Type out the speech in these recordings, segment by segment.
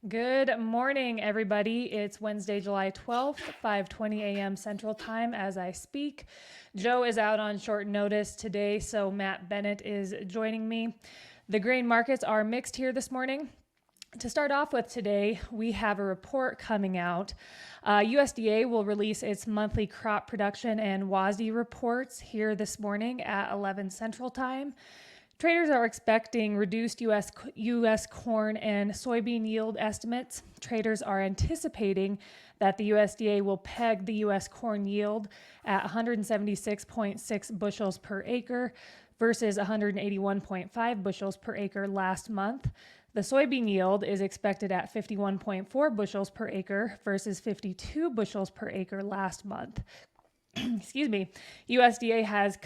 Good morning, everybody. It's Wednesday, July 12th, 5:20 a.m. Central Time as I speak. Joe is out on short notice today, so Matt Bennett is joining me. The grain markets are mixed here this morning. To start off with today, we have a report coming out. USDA will release its monthly crop production and WASDE reports here this morning at 11 Central Time. Traders are expecting reduced U.S. corn and soybean yield estimates. Traders are anticipating that the USDA will peg the U.S. corn yield at 176.6 bushels per acre versus 181.5 bushels per acre last month. The soybean yield is expected at 51.4 bushels per acre versus 52 bushels per acre last month. USDA has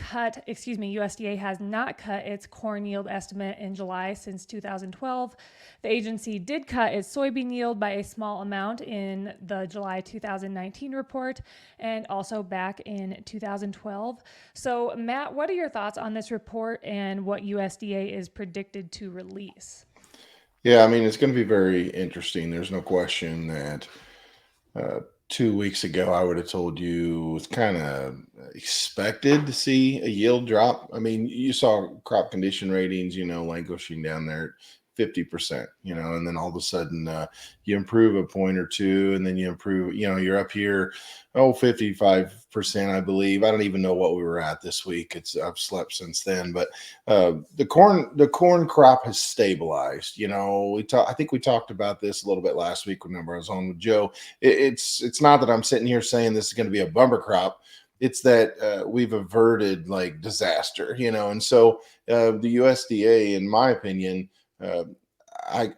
not cut its corn yield estimate in July since 2012. The agency did cut its soybean yield by a small amount in the July 2019 report and also back in 2012. So, Matt, what are your thoughts on this report and what USDA is predicted to release? Yeah, I mean, it's going to be very interesting. There's no question that 2 weeks ago, I would have told you it was kind of expected to see a yield drop. I mean, you saw crop condition ratings, languishing down there at 50%, and then all of a sudden you improve a point or two, and then you improve, you're up here, 55%, I believe. I don't even know what we were at this week. I've slept since then, but the corn crop has stabilized. I think we talked about this a little bit last week whenever I was on with Joe. It's not that I'm sitting here saying this is going to be a bumper crop. It's that we've averted like disaster, and so the USDA, in my opinion, uh, I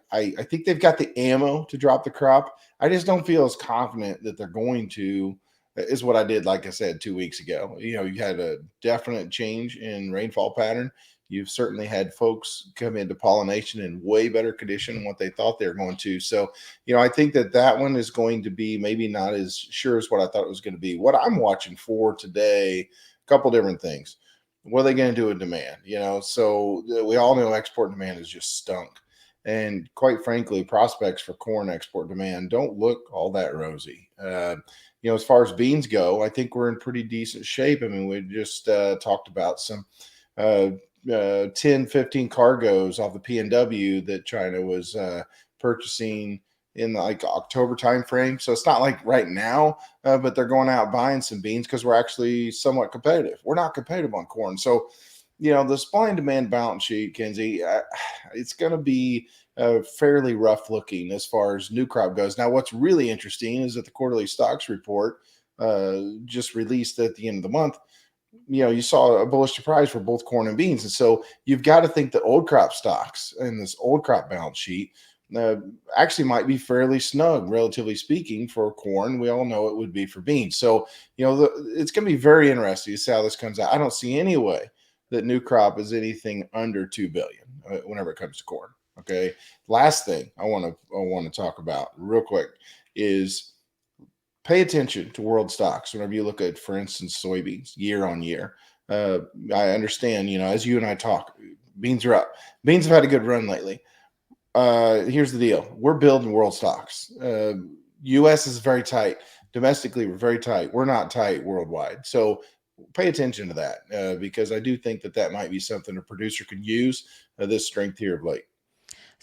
think they've got the ammo to drop the crop. I just don't feel as confident that they're going to. Is what I did, like I said, 2 weeks ago. You had a definite change in rainfall pattern. You've certainly had folks come into pollination in way better condition than what they thought they were going to. So, I think that one is going to be maybe not as sure as what I thought it was going to be. What I'm watching for today, a couple different things. What are they going to do with demand? So we all know export demand is just stunk. And quite frankly, prospects for corn export demand don't look all that rosy. As far as beans go, I think we're in pretty decent shape. I mean, we just talked about some uh, 10, 15 cargoes off the PNW that China was purchasing in like October timeframe. So it's not like right now, but they're going out buying some beans because we're actually somewhat competitive. We're not competitive on corn. So, the supply and demand balance sheet, Kenzie, it's going to be fairly rough looking as far as new crop goes. Now, what's really interesting is that the quarterly stocks report just released at the end of the month. You saw a bullish surprise for both corn and beans. And so you've got to think the old crop stocks and this old crop balance sheet uh, actually might be fairly snug, relatively speaking, for corn. We all know it would be for beans. So, it's going to be very interesting to see how this comes out. I don't see any way that new crop is anything under 2 billion whenever it comes to corn. Okay. Last thing I want to talk about real quick is pay attention to world stocks whenever you look at, for instance, soybeans year on year. Uh, I understand, as you and I talk, beans are up. Beans have had a good run lately. Here's the deal: we're building world stocks. U.S. is very tight. Domestically, we're very tight. We're not tight worldwide. So pay attention to that because I do think that might be something a producer can use this strength here of late.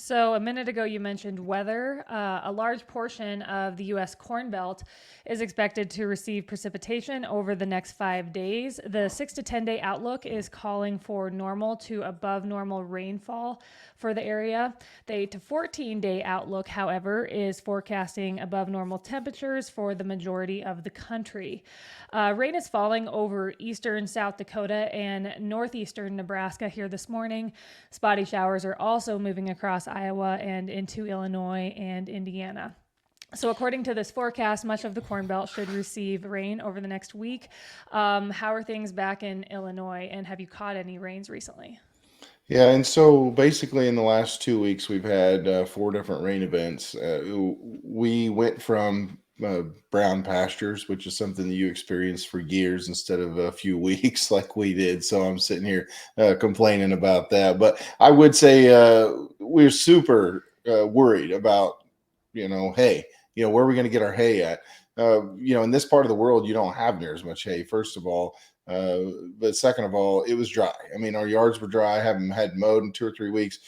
So, a minute ago, you mentioned weather. A large portion of the U.S. Corn Belt is expected to receive precipitation over the next 5 days. The 6 to 10 day outlook is calling for normal to above normal rainfall for the area. The 8 to 14 day outlook, however, is forecasting above normal temperatures for the majority of the country. Rain is falling over eastern South Dakota and northeastern Nebraska here this morning. Spotty showers are also moving across Iowa and into Illinois and Indiana. So, according to this forecast, much of the Corn Belt should receive rain over the next week. How are things back in Illinois, and have you caught any rains recently? Yeah, and so basically in the last 2 weeks, we've had four different rain events. We went from brown pastures, which is something that you experienced for years instead of a few weeks like we did. So I'm sitting here complaining about that. But I would say we're super worried about hay. Where are we going to get our hay at? In this part of the world, you don't have near as much hay, first of all. But second of all, it was dry. I mean, our yards were dry. I haven't had mowed in 2 or 3 weeks,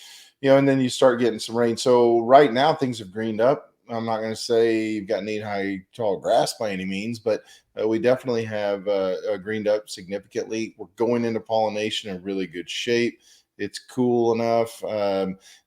and then you start getting some rain. So right now things have greened up. I'm not going to say you've got knee-high tall grass by any means, but we definitely have greened up significantly. We're going into pollination in really good shape. It's cool enough.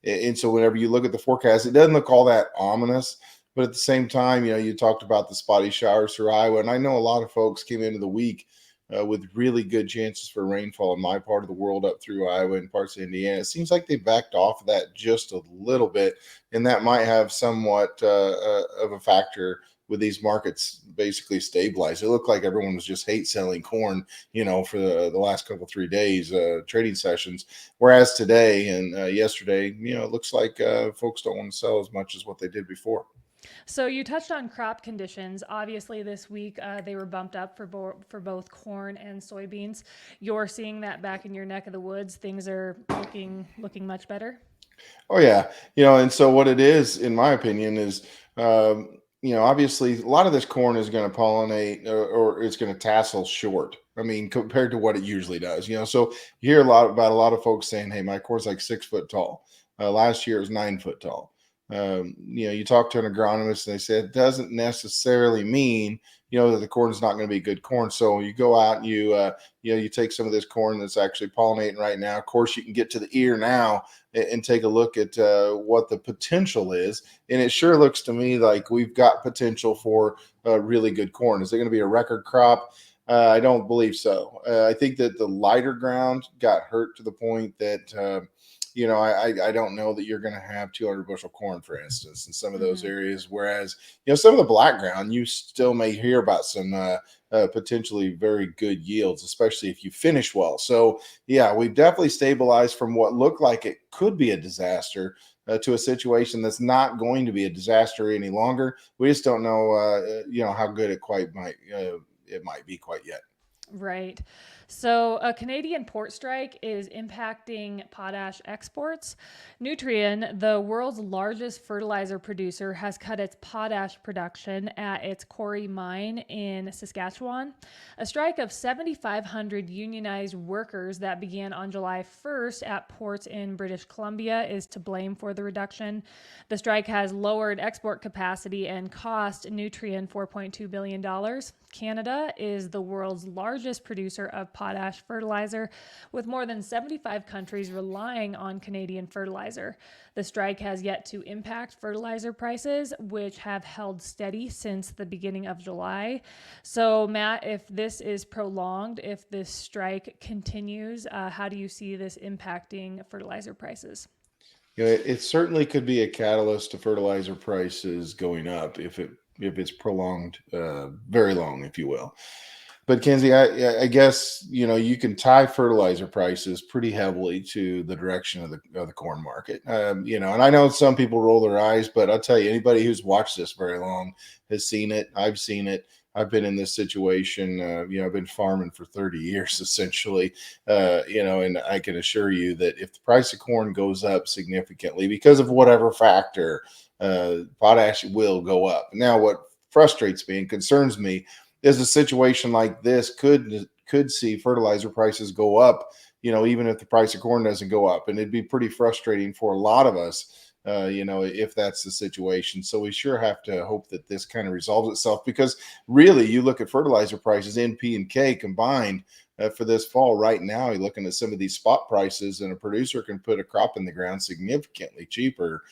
And so whenever you look at the forecast, it doesn't look all that ominous. But at the same time, you talked about the spotty showers through Iowa. And I know a lot of folks came into the week with really good chances for rainfall in my part of the world up through Iowa and parts of Indiana. It seems like they backed off of that just a little bit. And that might have somewhat of a factor with these markets basically stabilized. It looked like everyone was just hate selling corn, for the last couple 3 days trading sessions. Whereas today and yesterday, it looks like folks don't want to sell as much as what they did before. So you touched on crop conditions. Obviously, this week they were bumped up for both corn and soybeans. You're seeing that back in your neck of the woods. Things are looking much better. Oh yeah, and so what it is, in my opinion, is obviously a lot of this corn is going to pollinate or it's going to tassel short. I mean, compared to what it usually does, So you hear a lot of folks saying, "Hey, my corn's like 6 foot tall." Last year it was 9 foot tall. You talk to an agronomist and they say it doesn't necessarily mean that the corn is not going to be good corn. So you go out and you take some of this corn that's actually pollinating right now. Of course, you can get to the ear now and take a look at what the potential is. And it sure looks to me like we've got potential for really good corn. Is it going to be a record crop? I don't believe so. I think that the lighter ground got hurt to the point that I don't know that you're going to have 200 bushel corn, for instance, in some of those areas. Whereas, some of the black ground, you still may hear about some potentially very good yields, especially if you finish well. So, yeah, we've definitely stabilized from what looked like it could be a disaster to a situation that's not going to be a disaster any longer. We just don't know, how good it might be quite yet. Right. So, a Canadian port strike is impacting potash exports. Nutrien, the world's largest fertilizer producer, has cut its potash production at its Quarry mine in Saskatchewan. A strike of 7,500 unionized workers that began on July 1st at ports in British Columbia is to blame for the reduction. The strike has lowered export capacity and cost Nutrien $4.2 billion. Canada is the world's largest producer of potash fertilizer, with more than 75 countries relying on Canadian fertilizer. The strike has yet to impact fertilizer prices, which have held steady since the beginning of July. So, Matt, if this is prolonged, if this strike continues, how do you see this impacting fertilizer prices? It certainly could be a catalyst to fertilizer prices going up if it's prolonged very long, if you will. But Kenzie, I guess you can tie fertilizer prices pretty heavily to the direction of the corn market. And I know some people roll their eyes, but I'll tell you, anybody who's watched this very long has seen it. I've seen it. I've been in this situation. I've been farming for 30 years essentially. And I can assure you that if the price of corn goes up significantly because of whatever factor, potash will go up. Now, what frustrates me and concerns me is a situation like this could see fertilizer prices go up, even if the price of corn doesn't go up. And it'd be pretty frustrating for a lot of us, if that's the situation. So we sure have to hope that this kind of resolves itself, because really you look at fertilizer prices, N, P, and K combined for this fall right now, you're looking at some of these spot prices, and a producer can put a crop in the ground significantly cheaper.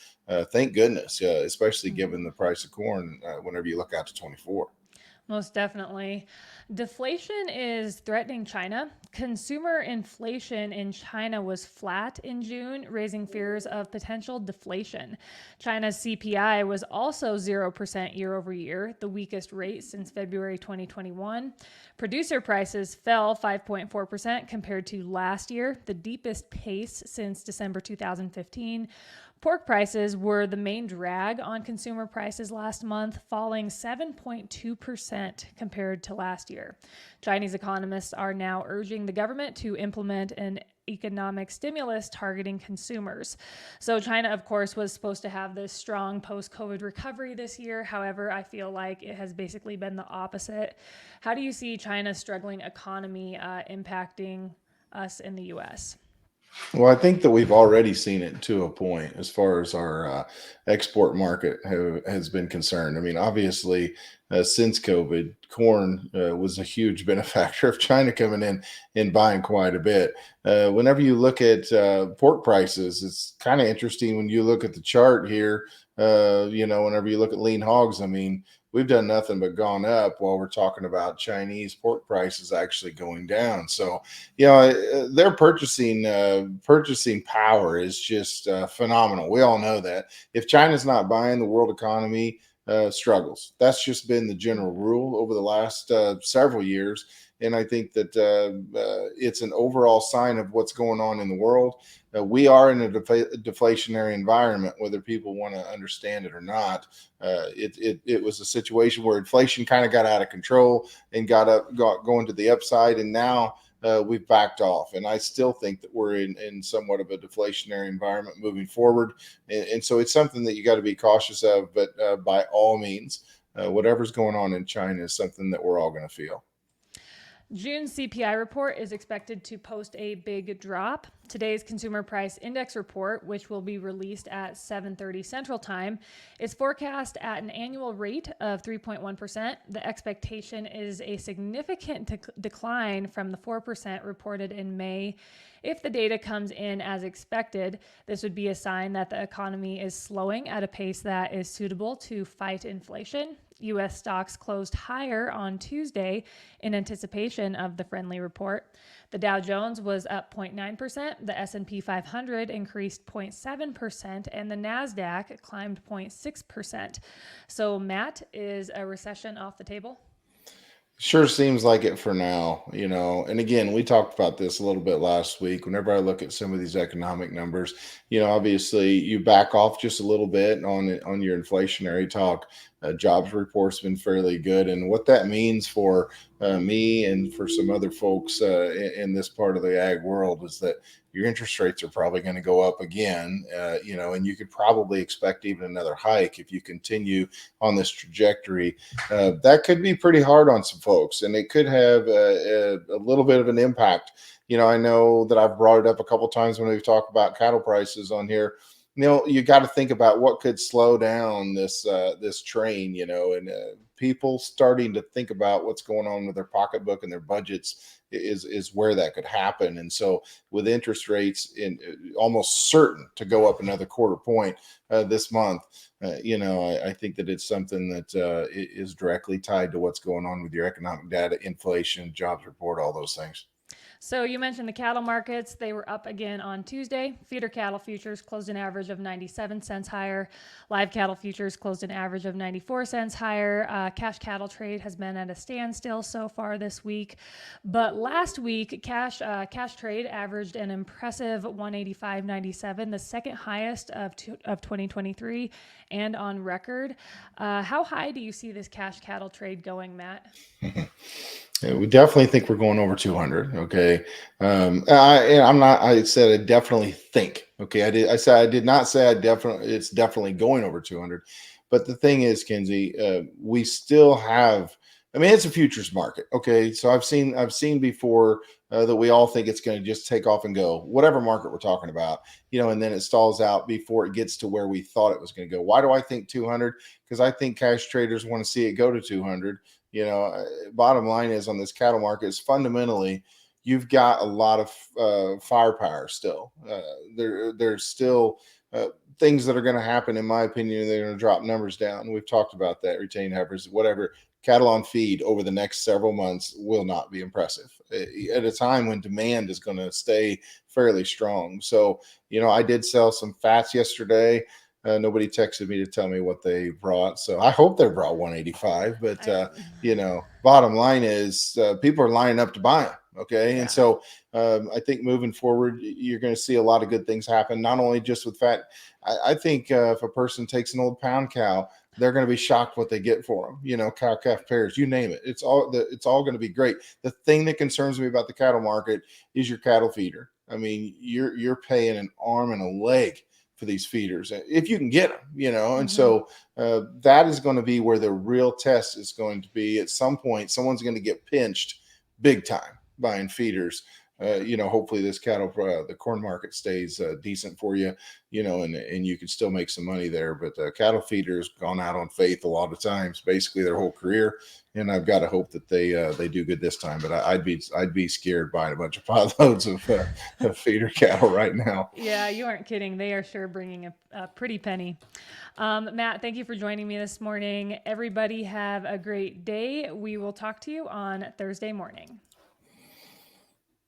Thank goodness, especially given the price of corn whenever you look out to 24. Most definitely. Deflation is threatening China. Consumer inflation in China was flat in June, raising fears of potential deflation. China's CPI was also 0% year over year, the weakest rate since February 2021. Producer prices fell 5.4% compared to last year, the deepest pace since December 2015. Pork prices were the main drag on consumer prices last month, falling 7.2% compared to last year. Chinese economists are now urging the government to implement an economic stimulus targeting consumers. So China, of course, was supposed to have this strong post-COVID recovery this year. However, I feel like it has basically been the opposite. How do you see China's struggling economy impacting us in the U.S.? Well, I think that we've already seen it to a point as far as our export market has been concerned. I mean, obviously, since COVID, corn was a huge benefactor of China coming in and buying quite a bit. Whenever you look at pork prices, it's kind of interesting when you look at the chart here. Whenever you look at lean hogs, I mean, we've done nothing but gone up while we're talking about Chinese pork prices actually going down. So, their purchasing power is just phenomenal. We all know that if China's not buying, the world economy struggles. That's just been the general rule over the last several years, and I think that it's an overall sign of what's going on in the world. We are in a deflationary environment, whether people want to understand it or not. It was a situation where inflation kind of got out of control and got going to the upside, and now we've backed off. And I still think that we're in somewhat of a deflationary environment moving forward. And so it's something that you got to be cautious of. But by all means, whatever's going on in China is something that we're all going to feel. June's CPI report is expected to post a big drop. Today's Consumer Price Index report, which will be released at 7:30 Central Time, is forecast at an annual rate of 3.1%. The expectation is a significant decline from the 4% reported in May. If the data comes in as expected, this would be a sign that the economy is slowing at a pace that is suitable to fight inflation. U.S. stocks closed higher on Tuesday in anticipation of the friendly report. The Dow Jones was up 0.9%, the S&P 500 increased 0.7%, and the NASDAQ climbed 0.6%. So, Matt, is a recession off the table? Sure seems like it for now, And again, we talked about this a little bit last week. Whenever I look at some of these economic numbers, obviously you back off just a little bit on your inflationary talk. Jobs report's been fairly good, and what that means for me and for some other folks in this part of the ag world is that your interest rates are probably going to go up again, and you could probably expect even another hike if you continue on this trajectory. That could be pretty hard on some folks, and it could have a little bit of an impact. I know that I've brought it up a couple times when we've talked about cattle prices on here. You got to think about what could slow down this train, and people starting to think about what's going on with their pocketbook and their budgets is where that could happen. And so, with interest rates in almost certain to go up another quarter point this month, I think that it's something that is directly tied to what's going on with your economic data, inflation, jobs report, all those things. So you mentioned the cattle markets. They were up again on Tuesday. Feeder cattle futures closed an average of 97 cents higher. Live cattle futures closed an average of 94 cents higher. Cash cattle trade has been at a standstill so far this week. But last week, cash trade averaged an impressive 185.97, the second highest of 2023 and on record. How high do you see this cash cattle trade going, Matt? Yeah, we definitely think we're going over 200. Okay. I said I definitely think. Okay. I said I did not say it's definitely going over 200. But the thing is, Kenzie, we still have, I mean, it's a futures market. Okay. So I've seen before that we all think it's going to just take off and go, whatever market we're talking about, and then it stalls out before it gets to where we thought it was going to go. Why do I think 200? Because I think cash traders want to see it go to 200. Bottom line is on this cattle market is fundamentally you've got a lot of firepower still. There's still things that are going to happen, in my opinion. They're going to drop numbers down. We've talked about that, retained heifers, whatever. Cattle on feed over the next several months will not be impressive at a time when demand is going to stay fairly strong. So, I did sell some fats yesterday. Nobody texted me to tell me what they brought. So I hope they brought 185. But, bottom line is people are lining up to buy them. Okay. Yeah. And so I think moving forward, you're going to see a lot of good things happen, not only just with fat. I think if a person takes an old pound cow, they're going to be shocked what they get for them. Cow calf pairs, you name it. It's all going to be great. The thing that concerns me about the cattle market is your cattle feeder. I mean, you're paying an arm and a leg for these feeders if you can get them, And so that is going to be where the real test is going to be. At some point, someone's going to get pinched big time buying feeders. Hopefully this the corn market stays decent for you, and you can still make some money there. But cattle feeders gone out on faith a lot of times, basically their whole career. And I've got to hope that they do good this time. But I'd be scared buying a bunch of pod loads of feeder cattle right now. Yeah, you aren't kidding. They are sure bringing a pretty penny. Matt, thank you for joining me this morning. Everybody have a great day. We will talk to you on Thursday morning.